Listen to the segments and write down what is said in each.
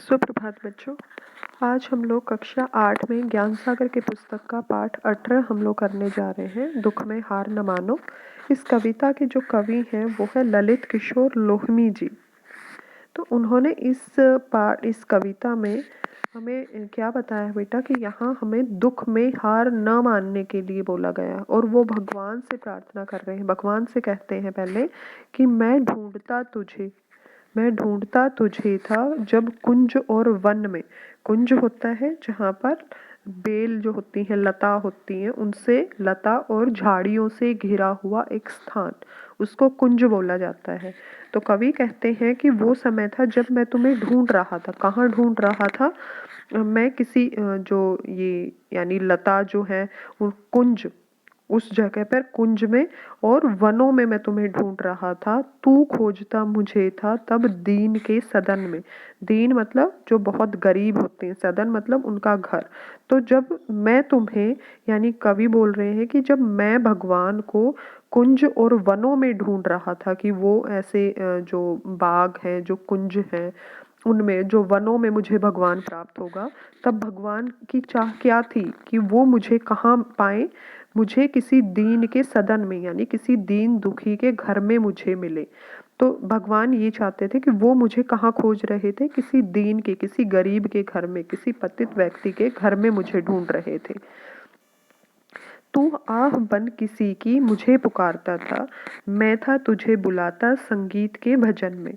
सुप्रभात बच्चों। आज हम लोग कक्षा 8 में ज्ञान सागर की पुस्तक का पाठ 18 हम लोग करने जा रहे हैं, दुख में हार न मानो। इस कविता के जो कवि हैं वो है ललित किशोर लोहमी जी। तो उन्होंने इस कविता में हमें क्या बताया बेटा कि यहाँ हमें दुख में हार न मानने के लिए बोला गया और वो भगवान से प्रार्थना कर रहे हैं। भगवान से कहते हैं पहले कि मैं ढूंढता तुझे था जब कुंज और वन में। कुंज होता है जहाँ पर बेल जो होती हैं, लता होती हैं, उनसे लता और झाड़ियों से घिरा हुआ एक स्थान, उसको कुंज बोला जाता है। तो कवि कहते हैं कि वो समय था जब मैं तुम्हें ढूंढ रहा था। कहाँ ढूंढ रहा था? मैं किसी जो ये यानी लता जो है, वो कुंज, उस जगह पर कुंज में और वनों में मैं तुम्हें ढूंढ रहा था। तू खोजता मुझे था तब दीन के सदन में। दीन मतलब जो बहुत गरीब होते हैं, सदन मतलब उनका घर। तो जब मैं तुम्हें, यानी कवि बोल रहे हैं कि जब मैं भगवान को कुंज और वनों में ढूंढ रहा था कि वो ऐसे जो बाग है, जो कुंज है, उनमें जो वनों में मुझे भगवान प्राप्त होगा, तब भगवान की चाह क्या थी कि वो मुझे कहाँ पाए? मुझे किसी दीन के सदन में, यानी किसी दीन दुखी के घर में मुझे मिले। तो भगवान ये चाहते थे कि वो मुझे कहाँ खोज रहे थे? किसी दीन के, किसी गरीब के घर में, किसी पतित व्यक्ति के घर में मुझे ढूंढ रहे थे। तू आह बन किसी की मुझे पुकारता था, मैं था तुझे बुलाता संगीत के भजन में।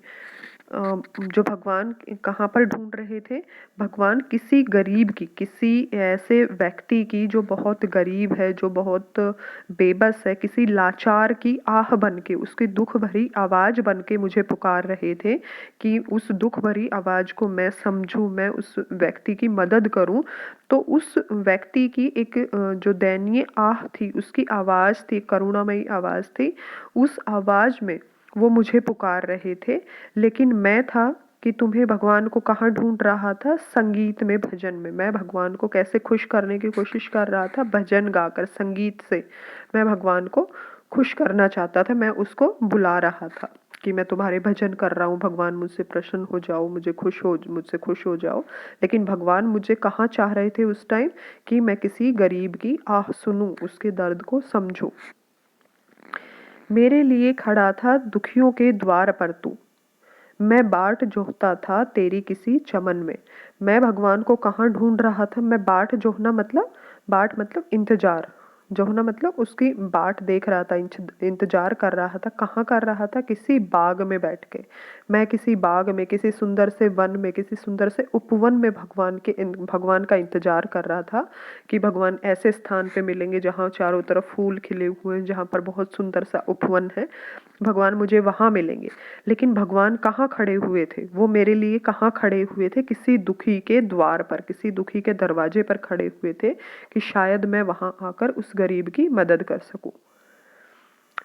जो भगवान कहाँ पर ढूंढ रहे थे? भगवान किसी गरीब की, किसी ऐसे व्यक्ति की जो बहुत गरीब है, जो बहुत बेबस है, किसी लाचार की आह बन के, उसकी दुख भरी आवाज बन के मुझे पुकार रहे थे कि उस दुख भरी आवाज को मैं समझूं, मैं उस व्यक्ति की मदद करूं। तो उस व्यक्ति की एक जो दयनीय आह थी, उसकी आवाज थी, करुणामयी आवाज थी। उस आवाज में वो मुझे पुकार रहे थे। लेकिन मैं था कि तुम्हें भगवान को कहाँ ढूंढ रहा था? संगीत में, भजन में। मैं भगवान को कैसे खुश करने की कोशिश कर रहा था? भजन गाकर, संगीत से मैं भगवान को खुश करना चाहता था। मैं उसको बुला रहा था कि मैं तुम्हारे भजन कर रहा हूँ, भगवान मुझसे प्रसन्न हो जाओ, मुझसे खुश हो जाओ। लेकिन भगवान मुझे कहाँ चाह रहे थे उस टाइम? कि मैं किसी गरीब की आह सुनूं, उसके दर्द को समझूं। मेरे लिए खड़ा था दुखियों के द्वार पर तू, मैं बाट जोहता था तेरी किसी चमन में। मैं भगवान को कहाँ ढूंढ रहा था? मैं बाट जोहना मतलब, बाट मतलब इंतजार, जोहना मतलब उसकी बाट देख रहा था, इंतजार कर रहा था। कहाँ कर रहा था? किसी बाग में बैठ के। मैं किसी बाग में, किसी सुंदर से वन में, किसी सुंदर से उपवन में भगवान का इंतजार कर रहा था कि भगवान ऐसे स्थान पे मिलेंगे जहाँ चारों तरफ फूल खिले हुए हैं, जहाँ पर बहुत सुंदर सा उपवन है, भगवान मुझे वहां मिलेंगे। लेकिन भगवान कहाँ खड़े हुए थे? वो मेरे लिए कहाँ खड़े हुए थे? किसी दुखी के द्वार पर, किसी दुखी के दरवाजे पर खड़े हुए थे कि शायद मैं वहां आकर उस गरीब की मदद कर सकूं।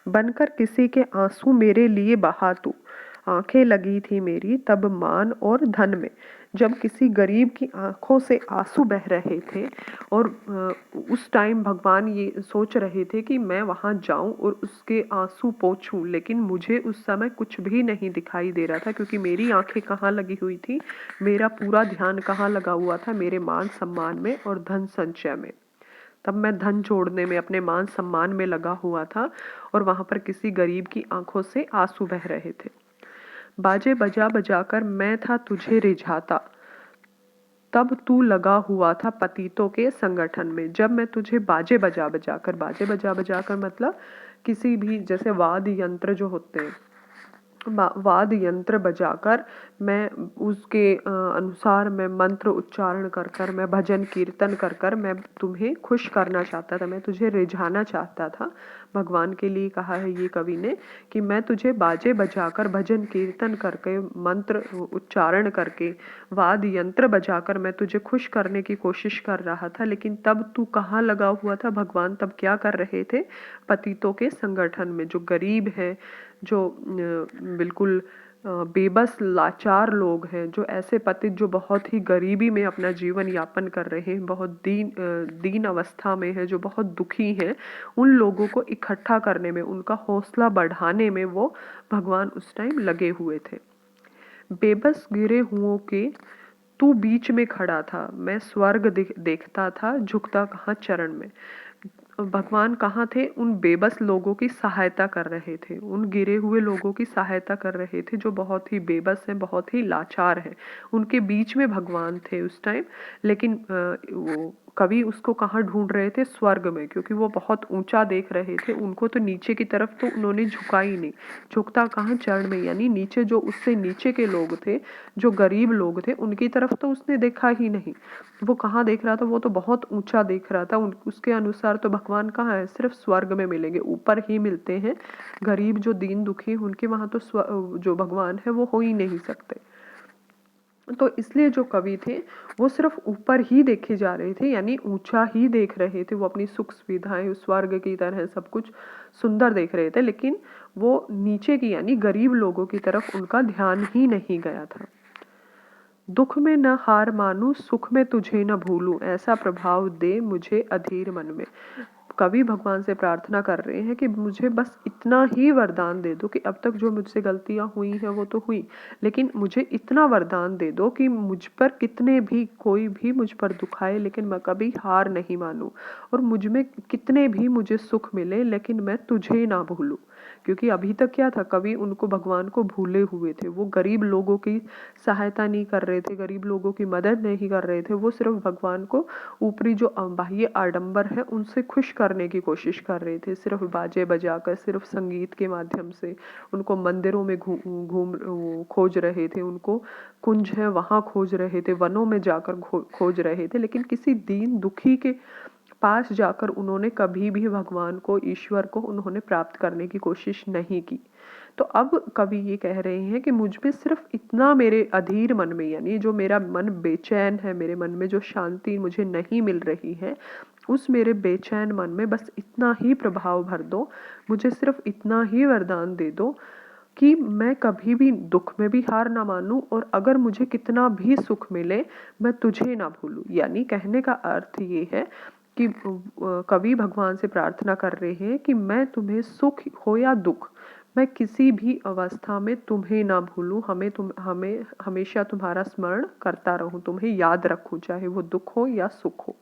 बनकर किसी के आंसू मेरे लिए बहा तू, आंखें लगी थी मेरी तब मान और धन में। जब किसी गरीब की आंखों से आंसू बह रहे थे और उस टाइम भगवान ये सोच रहे थे कि मैं वहां जाऊं और उसके आंसू पोंछूं, लेकिन मुझे उस समय कुछ भी नहीं दिखाई दे रहा था, क्योंकि मेरी आंखें कहाँ लगी हुई थी, मेरा पूरा ध्यान कहाँ लगा हुआ था? मेरे मान सम्मान में और धन संचय में। तब मैं धन जोड़ने में, अपने मान सम्मान में लगा हुआ था और वहां पर किसी गरीब की आंखों से आंसू बह रहे थे। बाजे बजा बजा कर मैं था तुझे रिझाता, तब तू लगा हुआ था पतितों के संगठन में। जब मैं तुझे बाजे बजा बजा कर, बाजे बजा बजा कर मतलब किसी भी, जैसे वाद्य यंत्र जो होते हैं, वाद्य यंत्र बजाकर मैं उसके अनुसार मैं मंत्र उच्चारण कर कर, मैं भजन कीर्तन कर कर मैं तुम्हें खुश करना चाहता था, मैं तुझे रिझाना चाहता था। भगवान के लिए कहा है ये कवि ने कि मैं तुझे बाजे बजाकर, भजन कीर्तन करके, मंत्र उच्चारण करके, वाद्य यंत्र बजाकर मैं तुझे खुश करने की कोशिश कर रहा था। लेकिन तब तू कहाँ लगा हुआ था? भगवान तब क्या कर रहे थे? पतितों के संगठन में। जो गरीब है, जो बिल्कुल बेबस लाचार लोग हैं, जो ऐसे पतित जो बहुत ही गरीबी में अपना जीवन यापन कर रहे हैं, बहुत दीन अवस्था में है, जो बहुत दुखी हैं, उन लोगों को इकट्ठा करने में, उनका हौसला बढ़ाने में वो भगवान उस टाइम लगे हुए थे। बेबस गिरे हुओं के तू बीच में खड़ा था, मैं स्वर्ग देखता था, झुकता कहाँ चरण में। भगवान कहाँ थे? उन बेबस लोगों की सहायता कर रहे थे, उन गिरे हुए लोगों की सहायता कर रहे थे जो बहुत ही बेबस हैं, बहुत ही लाचार हैं। उनके बीच में भगवान थे उस टाइम। लेकिन वो कवि उसको कहाँ ढूंढ रहे थे? स्वर्ग में, क्योंकि वो बहुत ऊंचा देख रहे थे। उनको तो नीचे की तरफ तो उन्होंने झुका ही नहीं। झुकता कहाँ चरण में, यानी नीचे जो उससे नीचे के लोग थे, जो गरीब लोग थे, उनकी तरफ तो उसने देखा ही नहीं। वो कहाँ देख रहा था? वो तो बहुत ऊंचा देख रहा था। उसके अनुसार तो भगवान कहाँ है? सिर्फ स्वर्ग में मिलेंगे, ऊपर ही मिलते हैं। गरीब जो दीन दुखी उनके वहां तो जो भगवान है वो हो ही नहीं सकते। तो इसलिए जो कवि थे वो सिर्फ ऊपर ही देखे जा रहे थे, यानी ऊंचा ही देख रहे थे। वो अपनी सुख सुविधाएं उस स्वर्ग की तरह सब कुछ सुंदर देख रहे थे, लेकिन वो नीचे की यानी गरीब लोगों की तरफ उनका ध्यान ही नहीं गया था। दुख में न हार मानूं, सुख में तुझे न भूलूं, ऐसा प्रभाव दे मुझे अधीर मन में। कवि भगवान से प्रार्थना कर रहे हैं कि मुझे बस इतना ही वरदान दे दो कि अब तक जो मुझसे गलतियां हुई हैं वो तो हुई, लेकिन मुझे इतना वरदान दे दो कि मुझ पर कितने भी कोई भी मुझ पर दुखाए लेकिन मैं कभी हार नहीं मानूं, और मुझ में कितने भी मुझे सुख मिले लेकिन मैं तुझे ना भूलूं। क्योंकि अभी तक क्या था? कवि उनको भगवान को भूले हुए थे। वो गरीब लोगों की सहायता नहीं कर रहे थे, गरीब लोगों की मदद नहीं कर रहे थे। वो सिर्फ भगवान को ऊपरी जो बाह्य आडंबर है उनसे खुश करने की कोशिश कर रहे थे। सिर्फ बाजे बजाकर, सिर्फ संगीत के माध्यम से उनको मंदिरों में घूम खोज रहे थे, उनको कुंज है वहां खोज रहे थे, वनों में जाकर खोज रहे थे, लेकिन किसी दीन दुखी के पास जाकर उन्होंने कभी भी भगवान को, ईश्वर को उन्होंने प्राप्त करने की कोशिश नहीं की। तो अब कवि ये कह रहे हैं कि मुझ में सिर्फ इतना, मेरे अधीर मन में, यानी जो मेरा मन बेचैन है, मेरे मन में जो शांति मुझे नहीं मिल रही है, उस मेरे बेचैन मन में बस इतना ही प्रभाव भर दो, मुझे सिर्फ इतना ही वरदान दे दो कि मैं कभी भी दुख में भी हार ना मानूं, और अगर मुझे कितना भी सुख मिले मैं तुझे ना भूलूं। यानी कहने का अर्थ ये है कि कवि भगवान से प्रार्थना कर रहे हैं कि मैं तुम्हें सुख हो या दुख, मैं किसी भी अवस्था में तुम्हें ना भूलूं, हमें हमेशा तुम्हारा स्मरण करता रहूं, तुम्हें याद रखूं, चाहे वो दुख हो या सुख हो।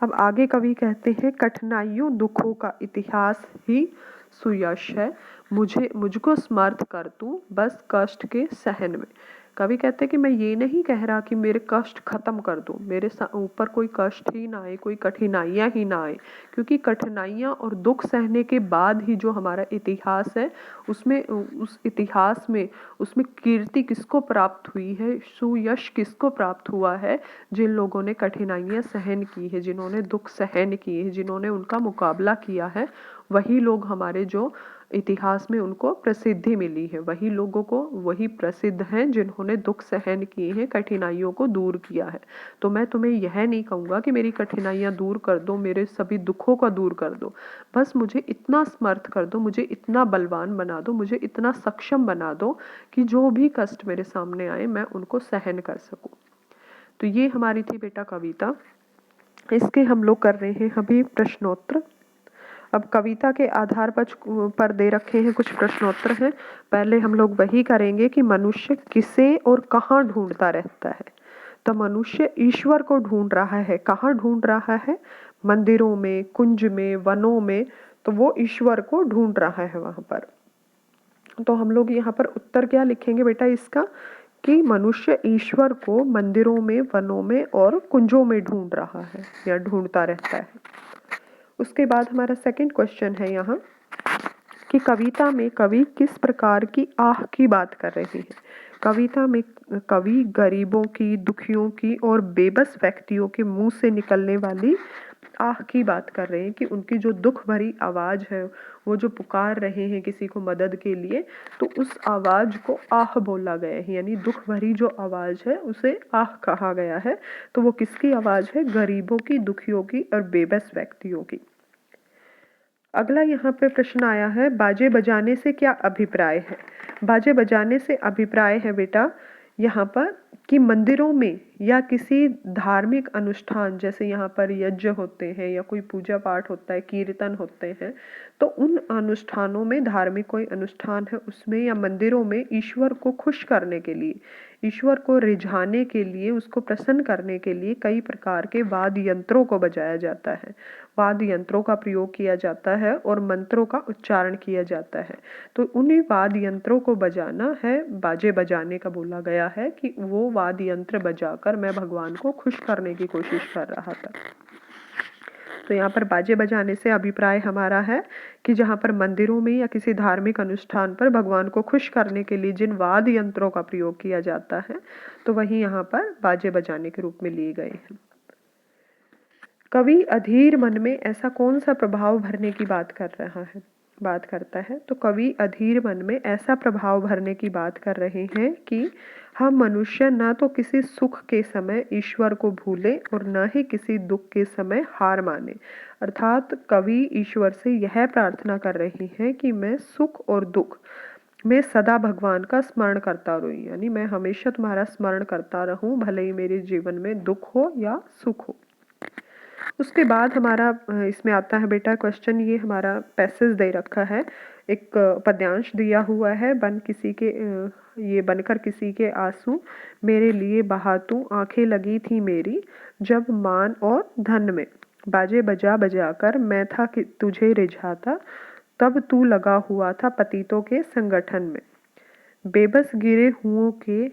अब आगे कवि कहते हैं, कठिनाइयों दुखों का इतिहास ही सुयश है, मुझको समर्थ कर तू बस कष्ट के सहन में। कवि कहते हैं कि मैं ये नहीं कह रहा कि मेरे कष्ट खत्म कर दो, मेरे ऊपर कोई कष्ट ही ना आए, कोई कठिनाइयां ही ना आए, क्योंकि कठिनाइयां और दुख सहने के बाद ही जो हमारा इतिहास है उसमें, उस इतिहास में, उसमें कीर्ति किसको प्राप्त हुई है, सुयश किसको प्राप्त हुआ है? जिन लोगों ने कठिनाइयां सहन की है, जिन्होंने दुख सहन किए हैं, जिन्होंने उनका मुकाबला किया है, वही लोग हमारे जो इतिहास में उनको प्रसिद्धि मिली है। वही लोगों को, वही प्रसिद्ध हैं जिन्होंने दुख सहन किए हैं, कठिनाइयों को दूर किया है। तो मैं तुम्हें यह नहीं कहूँगा कि मेरी कठिनाइयाँ दूर कर दो, मेरे सभी दुखों का दूर कर दो, बस मुझे इतना समर्थ कर दो, मुझे इतना बलवान बना दो, मुझे इतना सक्षम बना दो कि जो भी कष्ट मेरे सामने आए मैं उनको सहन कर सकूँ। तो ये हमारी थी बेटा कविता। इसके हम लोग कर रहे हैं अभी प्रश्नोत्तर। अब कविता के आधार पर दे रखे हैं कुछ प्रश्नोत्तर हैं। पहले हम लोग वही करेंगे कि मनुष्य किसे और कहाँ ढूंढता रहता है। तो मनुष्य ईश्वर को ढूंढ रहा है। कहाँ ढूंढ रहा है? मंदिरों में, कुंज में, वनों में। तो वो ईश्वर को ढूंढ रहा है वहां पर। तो हम लोग यहाँ पर उत्तर क्या लिखेंगे बेटा इसका? कि मनुष्य ईश्वर को मंदिरों में, वनों में और कुंजों में ढूंढ रहा है या ढूंढता रहता है। उसके बाद हमारा सेकंड क्वेश्चन है यहाँ कि कविता में कवि किस प्रकार की आह की बात कर रहे हैं। कविता में कवि गरीबों की, दुखियों की और बेबस व्यक्तियों के मुंह से निकलने वाली आह की बात कर रहे हैं कि उनकी जो दुख भरी आवाज है, वो जो पुकार रहे हैं किसी को मदद के लिए, तो उस आवाज को आह बोला गया है। यानी दुख भरी जो आवाज है उसे आह कहा गया है। तो वो किसकी आवाज है? गरीबों की, दुखियों की और बेबस व्यक्तियों की। अगला यहाँ पे प्रश्न आया है, बाजे बजाने से क्या अभिप्राय है? बाजे बजाने से अभिप्राय है बेटा यहाँ पर कि मंदिरों में या किसी धार्मिक अनुष्ठान, जैसे यहाँ पर यज्ञ होते हैं या कोई पूजा पाठ होता है, कीर्तन होते हैं, तो उन अनुष्ठानों में, धार्मिक कोई अनुष्ठान है उसमें या मंदिरों में, ईश्वर को खुश करने के लिए, ईश्वर को रिझाने के लिए, उसको प्रसन्न करने के लिए कई प्रकार के वाद्य यंत्रों को बजाया जाता है, वाद्य यंत्रों का प्रयोग किया जाता है और मंत्रों का उच्चारण किया जाता है। तो उन्हीं वाद्य यंत्रों को बजाना है, बाजे बजाने का बोला गया है कि वो वाद्य यंत्र बजाकर मैं भगवान को खुश करने की कोशिश कर रहा था। तो यहाँ पर बाजे बजाने से अभिप्राय हमारा है कि जहाँ पर मंदिरों में या किसी धार्मिक अनुष्ठान पर भगवान को खुश करने के लिए जिन वाद्य यंत्रों का प्रयोग किया जाता है, तो वही यहाँ पर बाजे बजाने के रूप में लिए गए हैं। कवि अधीर मन में ऐसा कौन सा प्रभाव भरने की बात करता है, तो कवि अधीर मन में ऐसा प्रभाव भरने की बात कर रहे हैं कि हम मनुष्य न तो किसी सुख के समय ईश्वर को भूले और न ही किसी दुख के समय हार माने। अर्थात कवि ईश्वर से यह प्रार्थना कर रहे हैं कि मैं सुख और दुख में सदा भगवान का स्मरण करता रहूं, यानी मैं हमेशा तुम्हारा स्मरण करता रहूं, भले ही मेरे जीवन में दुख हो या सुख हो। उसके बाद हमारा इसमें आता है बेटा क्वेश्चन, ये हमारा पैसेज दे रखा है, एक पद्यांश दिया हुआ है, ये बनकर किसी के आंसू मेरे लिए बहा तू, आंखें लगी थी मेरी जब मान और धन में, बाजे बजा बजा कर मैं था कि तुझे रिझाता, तब तू लगा हुआ था पतितों के संगठन में, बेबस गिरे हुओं के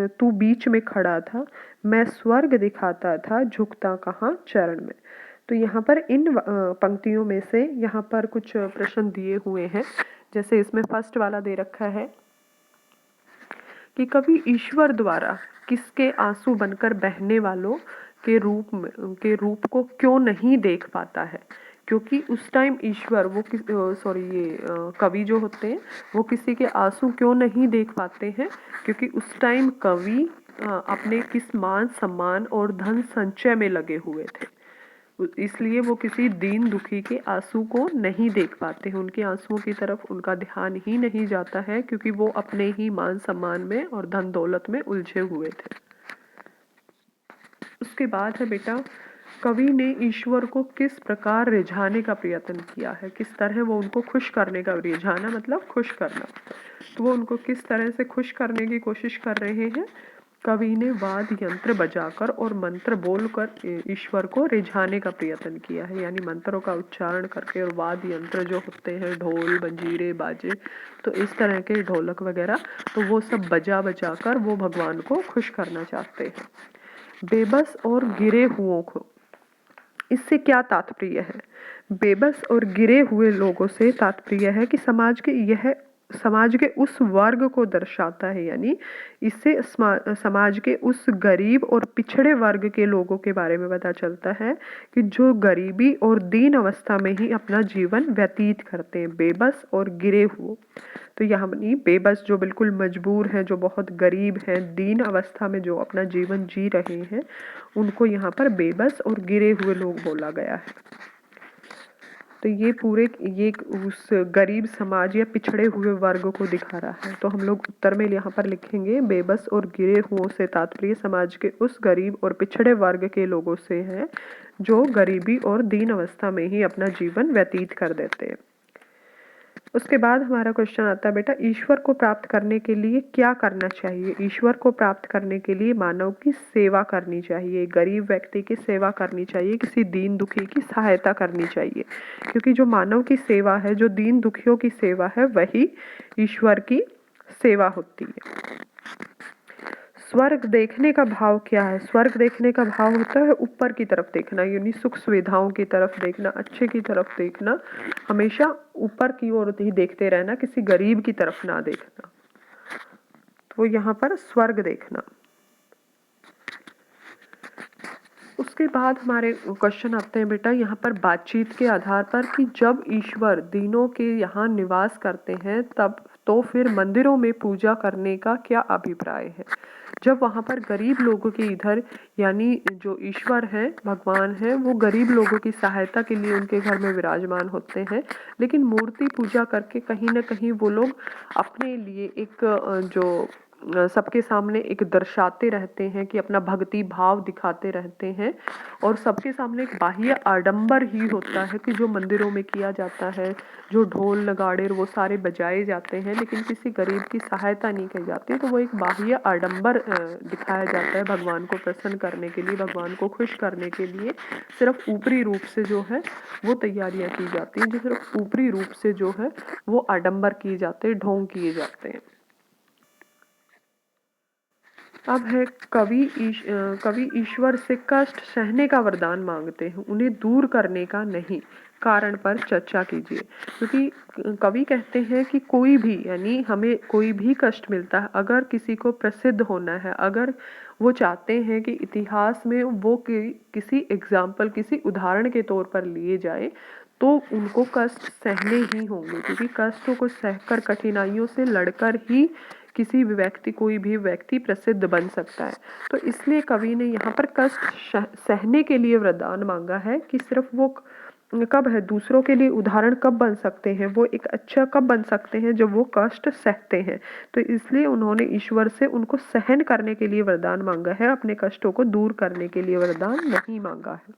तू बीच में खड़ा था, मैं स्वर्ग दिखाता था झुकता कहाँ चरण में। तो यहाँ पर इन पंक्तियों में से यहाँ पर कुछ प्रश्न दिए हुए हैं। जैसे इसमें फर्स्ट वाला दे रखा है कि कभी ईश्वर द्वारा किसके आंसू बनकर बहने वालों के रूप को क्यों नहीं देख पाता है, क्योंकि उस टाइम ईश्वर कवि जो होते हैं वो किसी के आंसू क्यों नहीं देख पाते हैं, क्योंकि उस टाइम कवि अपने किस मान सम्मान और धन संचय में लगे हुए थे, इसलिए वो किसी दीन दुखी के आंसू को नहीं देख पाते हैं, उनके आंसुओं की तरफ उनका ध्यान ही नहीं जाता है, क्योंकि वो अपने ही मान सम्मान में और धन दौलत में उलझे हुए थे। उसके बाद है बेटा, कवि ने ईश्वर को किस प्रकार रिझाने का प्रयत्न किया है, किस तरह वो उनको खुश करने का, रिझाना मतलब खुश करना, तो वो उनको किस तरह से खुश करने की कोशिश कर रहे हैं। कवि ने वाद्य यंत्र बजाकर और मंत्र बोलकर ईश्वर को रिझाने का प्रयत्न किया है, यानी मंत्रों का उच्चारण करके, और वाद्य यंत्र जो होते हैं ढोल मंजीरे बाजे, तो इस तरह के ढोलक वगैरह, तो वो सब बजा बजा कर वो भगवान को खुश करना चाहते हैं। बेबस और गिरे हुओं को, इससे क्या तात्पर्य है? बेबस और गिरे हुए लोगों से तात्पर्य है कि समाज के उस वर्ग को दर्शाता है, यानी इससे समाज के उस गरीब और पिछड़े वर्ग के लोगों के बारे में पता चलता है कि जो गरीबी और दीन अवस्था में ही अपना जीवन व्यतीत करते हैं, बेबस और गिरे हुए। तो यहाँ बेबस जो बिल्कुल मजबूर हैं, जो बहुत गरीब हैं, दीन अवस्था में जो अपना जीवन जी रहे हैं, उनको यहाँ पर बेबस और गिरे हुए लोग बोला गया है। तो ये उस गरीब समाज या पिछड़े हुए वर्ग को दिखा रहा है। तो हम लोग उत्तर में यहाँ पर लिखेंगे, बेबस और गिरे हुओं से तात्पर्य समाज के उस गरीब और पिछड़े वर्ग के लोगों से है जो गरीबी और दीन अवस्था में ही अपना जीवन व्यतीत कर देते हैं। उसके बाद हमारा क्वेश्चन आता है बेटा, ईश्वर को प्राप्त करने के लिए क्या करना चाहिए? ईश्वर को प्राप्त करने के लिए मानव की सेवा करनी चाहिए, गरीब व्यक्ति की सेवा करनी चाहिए, किसी दीन दुखी की सहायता करनी चाहिए, क्योंकि जो मानव की सेवा है, जो दीन दुखियों की सेवा है, वही ईश्वर की सेवा होती है। स्वर्ग देखने का भाव क्या है? स्वर्ग देखने का भाव होता है ऊपर की तरफ देखना, यानी सुख सुविधाओं की तरफ देखना, अच्छे की तरफ देखना, हमेशा ऊपर की ओर ही देखते रहना, किसी गरीब की तरफ ना देखना। तो यहाँ पर स्वर्ग देखना। उसके बाद हमारे क्वेश्चन आते हैं बेटा यहाँ पर बातचीत के आधार पर कि जब ईश्वर दीनों के यहाँ निवास करते हैं तब तो फिर मंदिरों में पूजा करने का क्या अभिप्राय है? जब वहाँ पर गरीब लोगों के इधर, यानी जो ईश्वर है, भगवान है, वो गरीब लोगों की सहायता के लिए उनके घर में विराजमान होते हैं, लेकिन मूर्ति पूजा करके कहीं ना कहीं वो लोग अपने लिए एक जो सबके सामने एक दर्शाते रहते हैं कि अपना भक्ति भाव दिखाते रहते हैं, और सबके सामने एक बाह्य आडंबर ही होता है कि जो मंदिरों में किया जाता है, जो ढोल नगाड़े वो सारे बजाए जाते हैं, लेकिन किसी गरीब की सहायता नहीं की जाती। तो वो एक बाह्य आडंबर दिखाया जाता है भगवान को प्रसन्न करने के लिए, भगवान को खुश करने के लिए। सिर्फ ऊपरी रूप से जो है वो तैयारियां की जाती हैं, जो सिर्फ ऊपरी रूप से जो है वो आडंबर किए जाते हैं, ढोंग किए जाते हैं। अब है कवि ईश्वर से कष्ट सहने का वरदान मांगते हैं, उन्हें दूर करने का नहीं। कारण पर चर्चा कीजिए। क्योंकि कवि कहते हैं कि कोई भी, यानी हमें कोई भी कष्ट मिलता है, अगर किसी को प्रसिद्ध होना है, अगर वो चाहते हैं कि इतिहास में वो किसी एग्जाम्पल, किसी उदाहरण के तौर पर लिए जाए, तो उनको कष्ट सहने ही होंगे। क्योंकि कष्टों को सहकर, कठिनाइयों से लड़कर ही किसी भी व्यक्ति, कोई भी व्यक्ति प्रसिद्ध बन सकता है। तो इसलिए कवि ने यहाँ पर कष्ट सहने के लिए वरदान मांगा है कि सिर्फ वो कब है, दूसरों के लिए उदाहरण कब बन सकते हैं, वो एक अच्छा कब बन सकते हैं, जब वो कष्ट सहते हैं। तो इसलिए उन्होंने ईश्वर से उनको सहन करने के लिए वरदान मांगा है, अपने कष्टों को दूर करने के लिए वरदान नहीं मांगा है।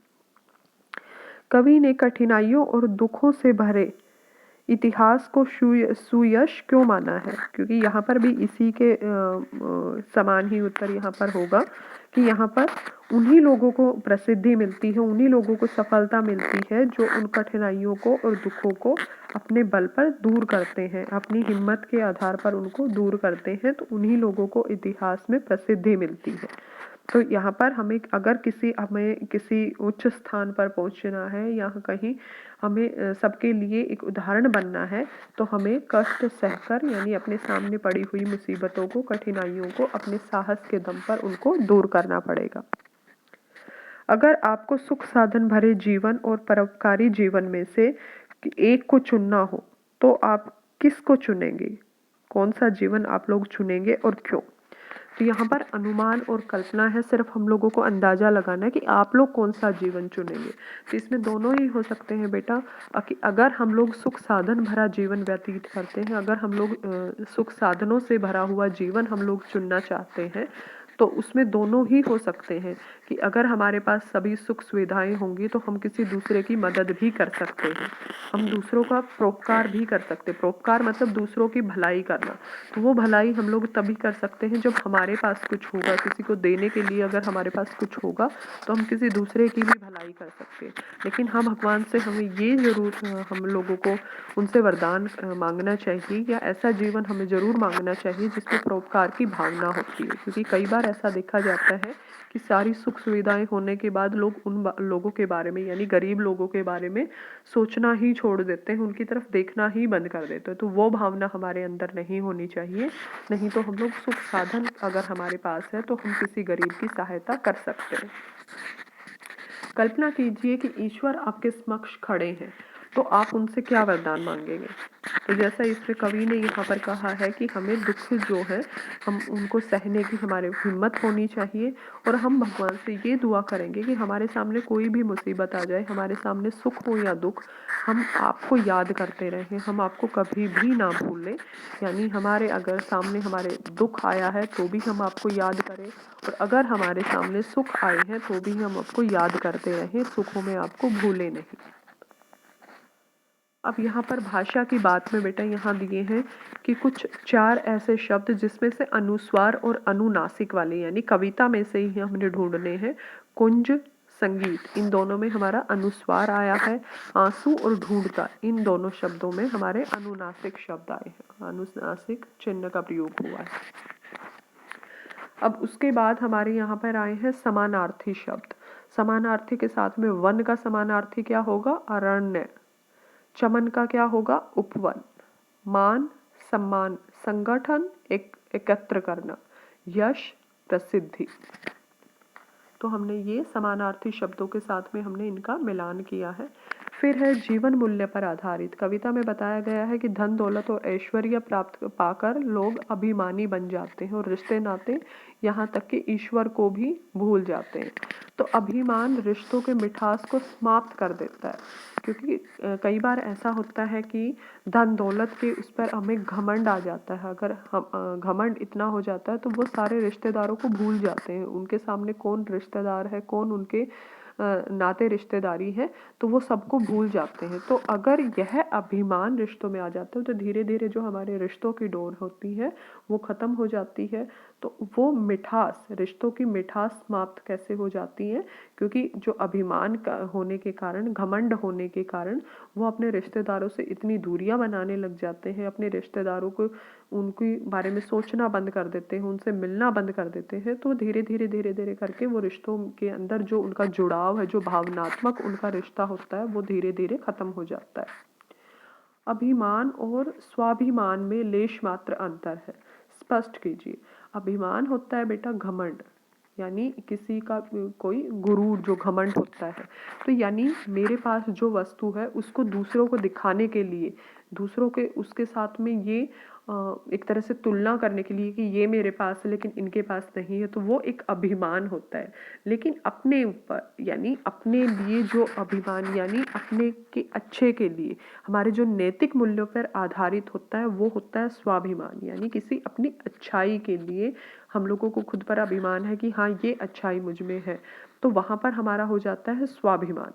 कवि ने कठिनाइयों और दुखों से भरे इतिहास को सुयश क्यों माना है? क्योंकि यहाँ पर भी इसी के समान ही उत्तर यहाँ पर होगा कि यहाँ पर उन्हीं लोगों को प्रसिद्धि मिलती है, उन्हीं लोगों को सफलता मिलती है जो उन कठिनाइयों को और दुखों को अपने बल पर दूर करते हैं, अपनी हिम्मत के आधार पर उनको दूर करते हैं। तो उन्हीं लोगों को इतिहास में प्रसिद्धि मिलती है। तो यहाँ पर हमें किसी उच्च स्थान पर पहुँचना है, या कहीं हमें सबके लिए एक उदाहरण बनना है, तो हमें कष्ट सहकर, यानी अपने सामने पड़ी हुई मुसीबतों को, कठिनाइयों को अपने साहस के दम पर उनको दूर करना पड़ेगा। अगर आपको सुख साधन भरे जीवन और परोपकारी जीवन में से एक को चुनना हो, तो आप किसको चुनेंगे? कौन सा जीवन आप लोग चुनेंगे और क्यों? तो यहाँ पर अनुमान और कल्पना है, सिर्फ हम लोगों को अंदाजा लगाना है कि आप लोग कौन सा जीवन चुनेंगे। तो इसमें दोनों ही हो सकते हैं बेटा। अगर हम लोग सुख साधन भरा जीवन व्यतीत करते हैं, अगर हम लोग सुख साधनों से भरा हुआ जीवन हम लोग चुनना चाहते हैं, तो उसमें दोनों ही हो सकते हैं कि अगर हमारे पास सभी सुख सुविधाएं होंगी तो हम किसी दूसरे की मदद भी कर सकते हैं, हम दूसरों का परोपकार भी कर सकते हैं। परोपकार मतलब दूसरों की भलाई करना। तो वो भलाई हम लोग तभी कर सकते हैं जब हमारे पास कुछ होगा, किसी को देने के लिए अगर हमारे पास कुछ होगा तो हम किसी दूसरे की भी भलाई कर सकते हैं। लेकिन हाँ, भगवान से हमें ये ज़रूर, हम लोगों को उनसे वरदान मांगना चाहिए, या ऐसा जीवन हमें ज़रूर मांगना चाहिए जिसमें परोपकार की भावना होती है। क्योंकि कई बार ऐसा देखा जाता है कि सारी सुख सुविधाएं होने के बाद लोग उन लोगों के बारे में, यानी गरीब लोगों के बारे में सोचना ही छोड़ देते हैं, उनकी तरफ देखना ही बंद कर देते हैं। तो वो भावना हमारे अंदर नहीं होनी चाहिए। नहीं तो हम लोग सुख साधन अगर हमारे पास है तो हम किसी गरीब की सहायता कर सकते हैं। कल्पना कीजिए कि ईश्वर आपके समक्ष खड़े हैं, तो आप उनसे क्या वरदान मांगेंगे? तो जैसा इसमें कवि ने यहाँ पर कहा है कि हमें दुख जो है हम उनको सहने की हमारे हिम्मत होनी चाहिए, और हम भगवान से ये दुआ करेंगे कि हमारे सामने कोई भी मुसीबत आ जाए, हमारे सामने सुख हो या दुख, हम आपको याद करते रहें, हम आपको कभी भी ना भूलें। यानी हमारे अगर सामने हमारे दुख आया है तो भी हम आपको याद करें, और अगर हमारे सामने सुख आए हैं तो भी हम आपको याद करते रहें, सुखों में आपको भूले नहीं। अब यहाँ पर भाषा की बात में बेटा यहाँ दिए हैं कि कुछ 4 ऐसे शब्द जिसमें से अनुस्वार और अनुनासिक वाले, यानी कविता में से ही हमने ढूंढने हैं। कुंज, संगीत, इन दोनों में हमारा अनुस्वार आया है। आंसू और ढूंढता, इन दोनों शब्दों में हमारे अनुनासिक शब्द आए हैं, अनुनासिक चिन्ह का प्रयोग हुआ है। अब उसके बाद हमारे यहाँ पर आए हैं समानार्थी शब्द। समानार्थी के साथ में वन का समानार्थी क्या होगा? अरण्य। चमन का क्या होगा? उपवन। मान, सम्मान, संगठन, एकत्र करना। यश, प्रसिद्धि। तो हमने ये समानार्थी शब्दों के साथ में हमने इनका मिलान किया है। फिर है जीवन मूल्य पर आधारित। कविता में बताया गया है कि धन दौलत और ऐश्वर्य प्राप्त पाकर लोग अभिमानी बन जाते हैं और रिश्ते नाते यहाँ तक कि ईश्वर को भी भूल जाते हैं। तो अभिमान रिश्तों के मिठास को समाप्त कर देता है, क्योंकि कई बार ऐसा होता है कि धन दौलत के उस पर हमें घमंड आ जाता है। अगर हम घमंड इतना हो जाता है तो वो सारे रिश्तेदारों को भूल जाते हैं, उनके सामने कौन रिश्तेदार है, कौन उनके नाते रिश्तेदारी है, तो वो सबको भूल जाते हैं। तो अगर यह अभिमान रिश्तों में आ जाता है तो धीरे धीरे जो हमारे रिश्तों की डोर होती है वो ख़त्म हो जाती है। तो वो मिठास, रिश्तों की मिठास समाप्त कैसे हो जाती है, क्योंकि जो अभिमान का होने के कारण, घमंड होने के कारण वो अपने रिश्तेदारों से इतनी दूरियां बनाने लग जाते हैं, अपने रिश्तेदारों को उनके बारे में सोचना बंद कर देते हैं, उनसे मिलना बंद कर देते हैं। तो धीरे धीरे करके वो रिश्तों के अंदर जो उनका जुड़ाव है, जो भावनात्मक उनका रिश्ता होता है, वो धीरे धीरे ख़त्म हो जाता है। अभिमान और स्वाभिमान में लेश मात्र अंतर है, स्पष्ट कीजिए। अभिमान होता है बेटा घमंड, यानी किसी का कोई गुरूर, जो घमंड होता है। तो यानी मेरे पास जो वस्तु है उसको दूसरों को दिखाने के लिए, दूसरों के उसके साथ में ये एक तरह से तुलना करने के लिए कि ये मेरे पास है लेकिन इनके पास नहीं है, तो वो एक अभिमान होता है। लेकिन अपने ऊपर, यानी अपने लिए जो अभिमान, यानी अपने के अच्छे के लिए, हमारे जो नैतिक मूल्यों पर आधारित होता है, वो होता है स्वाभिमान। यानी किसी अपनी अच्छाई के लिए हम लोगों को खुद पर अभिमान है कि हाँ ये अच्छाई मुझ में है, तो वहाँ पर हमारा हो जाता है स्वाभिमान।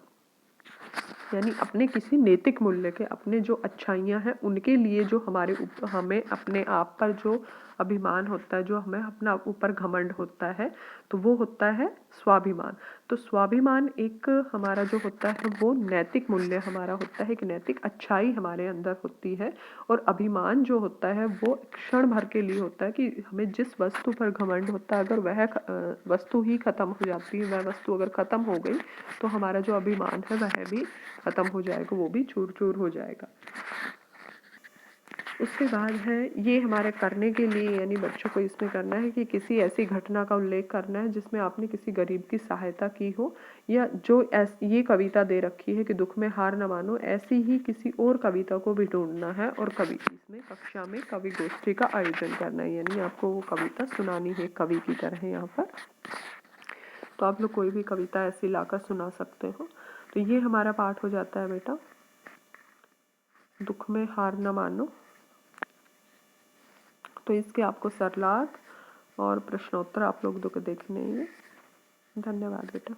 यानी अपने किसी नैतिक मूल्य के, अपने जो अच्छाइयाँ हैं उनके लिए जो हमें अपने आप पर जो अभिमान होता है, जो हमें अपना ऊपर घमंड होता है, तो वो होता है स्वाभिमान। तो स्वाभिमान एक हमारा जो होता है वो नैतिक मूल्य हमारा होता है, एक नैतिक अच्छाई हमारे अंदर होती है। और अभिमान जो होता है वो क्षण भर के लिए होता है कि हमें जिस वस्तु पर घमंड होता है, अगर वह वस्तु ही खत्म हो जाती है, वह वस्तु अगर खत्म हो गई तो हमारा जो अभिमान है वह भी खत्म हो जाएगा, वो भी चूर चूर हो जाएगा। उसके बाद है ये हमारे करने के लिए, यानी बच्चों को इसमें करना है कि किसी ऐसी घटना का उल्लेख करना है जिसमें आपने किसी गरीब की सहायता की हो, या जो ये कविता दे रखी है कि दुख में हार न मानो, ऐसी ही किसी और कविता को भी ढूंढना है और कवि इसमें कक्षा में कवि गोष्ठी का आयोजन करना है, यानी आपको वो कविता सुनानी है कवि की तरह यहाँ पर। तो आप लोग कोई भी कविता ऐसी लाकर सुना सकते हो। तो ये हमारा पाठ हो जाता है बेटा, दुख में हार न मानो। तो इसके आपको सरलार्थ और प्रश्नोत्तर आप लोग देखने हैं। धन्यवाद बेटा।